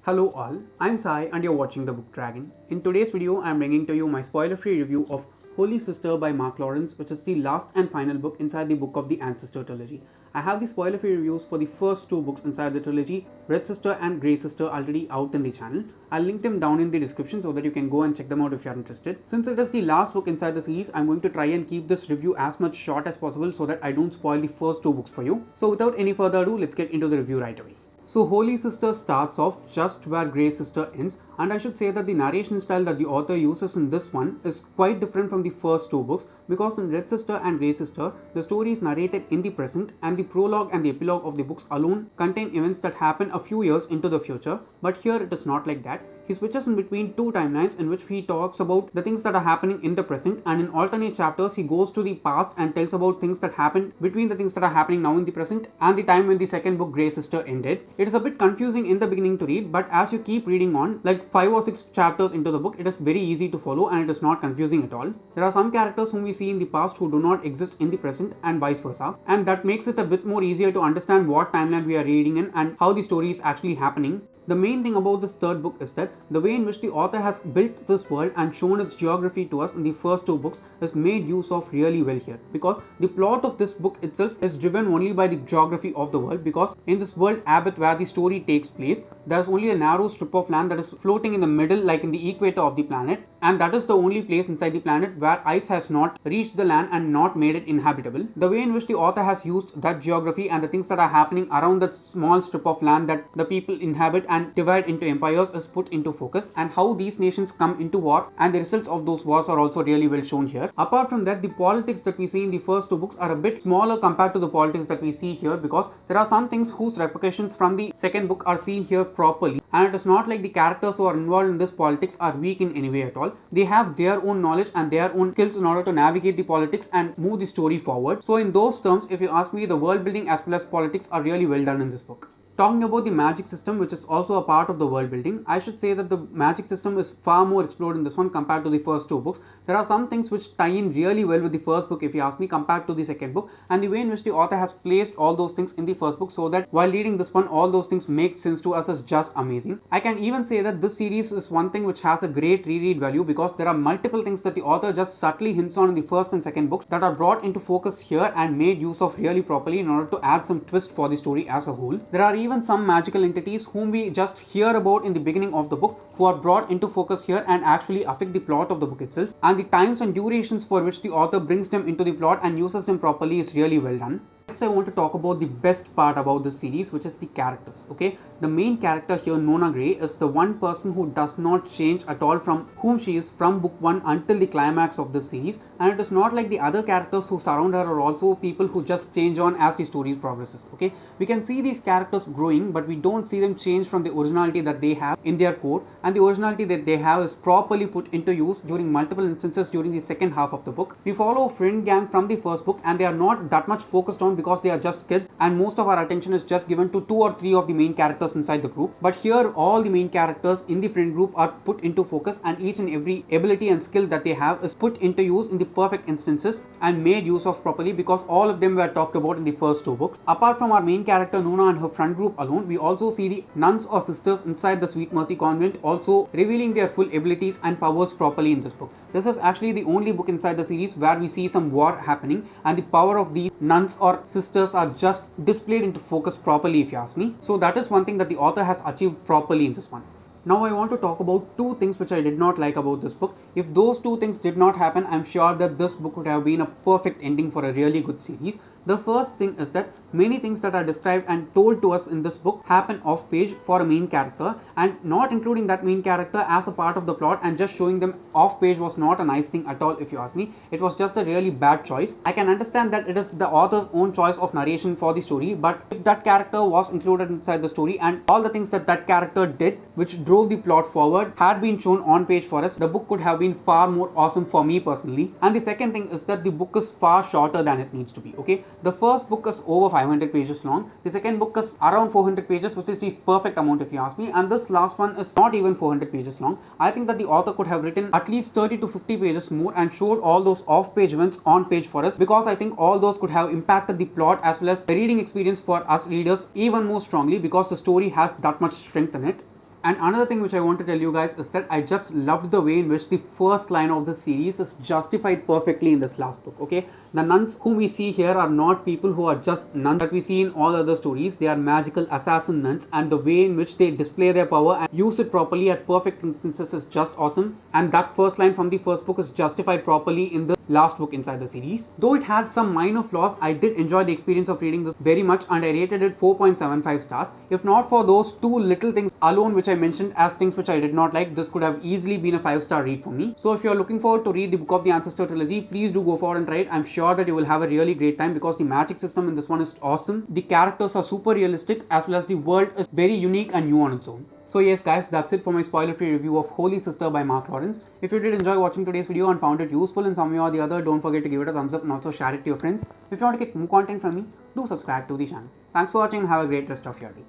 Hello all, I'm Sai and you're watching The Book Dragon. In today's video, I'm bringing to you my spoiler-free review of Holy Sister by Mark Lawrence, which is the last and final book inside the Book of the Ancestor trilogy. I have the spoiler-free reviews for the first two books inside the trilogy, Red Sister and Grey Sister, already out in the channel. I'll link them down in the description so that you can go and check them out if you're interested. Since it is the last book inside the series, I'm going to try and keep this review as much short as possible so that I don't spoil the first two books for you. So without any further ado, let's get into the review right away. So Holy Sister starts off just where Grey Sister ends, and I should say that the narration style that the author uses in this one is quite different from the first two books, because in Red Sister and Grey Sister, the story is narrated in the present and the prologue and the epilogue of the books alone contain events that happen a few years into the future, but here it is not like that. He switches in between two timelines in which he talks about the things that are happening in the present, and in alternate chapters he goes to the past and tells about things that happened between the things that are happening now in the present and the time when the second book Grey Sister ended. It is a bit confusing in the beginning to read, but as you keep reading on, like 5 or 6 chapters into the book, it is very easy to follow and it is not confusing at all. There are some characters whom we see in the past who do not exist in the present and vice versa, and that makes it a bit more easier to understand what timeline we are reading in and how the story is actually happening. The main thing about this third book is that the way in which the author has built this world and shown its geography to us in the first two books is made use of really well here, because the plot of this book itself is driven only by the geography of the world, because in this world Abbott where the story takes place, there is only a narrow strip of land that is floating in the middle like in the equator of the planet, and that is the only place inside the planet where ice has not reached the land and not made it inhabitable. The way in which the author has used that geography and the things that are happening around that small strip of land that the people inhabit and divide into empires is put into focus, and how these nations come into war and the results of those wars are also really well shown here. Apart from that, the politics that we see in the first two books are a bit smaller compared to the politics that we see here, because there are some things whose repercussions from the second book are seen here properly, and it is not like the characters who are involved in this politics are weak in any way at all. They have their own knowledge and their own skills in order to navigate the politics and move the story forward. So in those terms, if you ask me, the world building as well as politics are really well done in this book. Talking about the magic system, which is also a part of the world building, I should say that the magic system is far more explored in this one compared to the first two books. There are some things which tie in really well with the first book, if you ask me, compared to the second book, and the way in which the author has placed all those things in the first book so that while reading this one, all those things make sense to us is just amazing. I can even say that this series is one thing which has a great reread value, because there are multiple things that the author just subtly hints on in the first and second books that are brought into focus here and made use of really properly in order to add some twist for the story as a whole. There are even some magical entities whom we just hear about in the beginning of the book who are brought into focus here and actually affect the plot of the book itself, and the times and durations for which the author brings them into the plot and uses them properly is really well done. Next, I want to talk about the best part about this series, which is the characters. Okay, the main character here, Nona Grey, is the one person who does not change at all from whom she is from book 1 until the climax of this series, and it is not like the other characters who surround her are also people who just change on as the story progresses. Okay, we can see these characters growing, but we don't see them change from the originality that they have in their core, and the originality that they have is properly put into use during multiple instances during the second half of the book. We follow a friend gang from the first book, and they are not that much focused on because they are just kids, and most of our attention is just given to 2 or 3 of the main characters inside the group. But here all the main characters in the friend group are put into focus, and each and every ability and skill that they have is put into use in the perfect instances and made use of properly, because all of them were talked about in the first two books. Apart from our main character Nona and her friend group alone, we also see the nuns or sisters inside the Sweet Mercy convent also revealing their full abilities and powers properly in this book. This is actually the only book inside the series where we see some war happening and the power of these nuns or sisters are just displayed into focus properly, if you ask me. So that is one thing that the author has achieved properly in this one. Now I want to talk about two things which I did not like about this book. If those two things did not happen, I'm sure that this book would have been a perfect ending for a really good series. The first thing is that many things that are described and told to us in this book happen off page for a main character, and not including that main character as a part of the plot and just showing them off page was not a nice thing at all, if you ask me. It was just a really bad choice. I can understand that it is the author's own choice of narration for the story, but if that character was included inside the story and all the things that that character did which drove the plot forward had been shown on page for us, the book could have been far more awesome for me personally. And the second thing is that the book is far shorter than it needs to be. Okay, the first book is over 500 pages long, the second book is around 400 pages, which is the perfect amount if you ask me, and this last one is not even 400 pages long. I think that the author could have written at least 30 to 50 pages more and showed all those off page events on page for us, because I think all those could have impacted the plot as well as the reading experience for us readers even more strongly, because the story has that much strength in it. And another thing which I want to tell you guys is that I just loved the way in which the first line of the series is justified perfectly in this last book. Okay, the nuns whom we see here are not people who are just nuns that we see in all other stories. They are magical assassin nuns, and the way in which they display their power and use it properly at perfect instances is just awesome. And that first line from the first book is justified properly in the last book inside the series. Though it had some minor flaws, I did enjoy the experience of reading this very much, and I rated it 4.75 stars. If not for those two little things alone which I mentioned as things which I did not like, this could have easily been a 5-star read for me. So if you are looking forward to read the Book of the Ancestor trilogy, please do go forward and try it. I'm sure that you will have a really great time because the magic system in this one is awesome. The characters are super realistic, as well as the world is very unique and new on its own. So yes guys, that's it for my spoiler-free review of Holy Sister by Mark Lawrence. If you did enjoy watching today's video and found it useful in some way or the other, don't forget to give it a thumbs up and also share it to your friends. If you want to get more content from me, do subscribe to the channel. Thanks for watching and have a great rest of your day.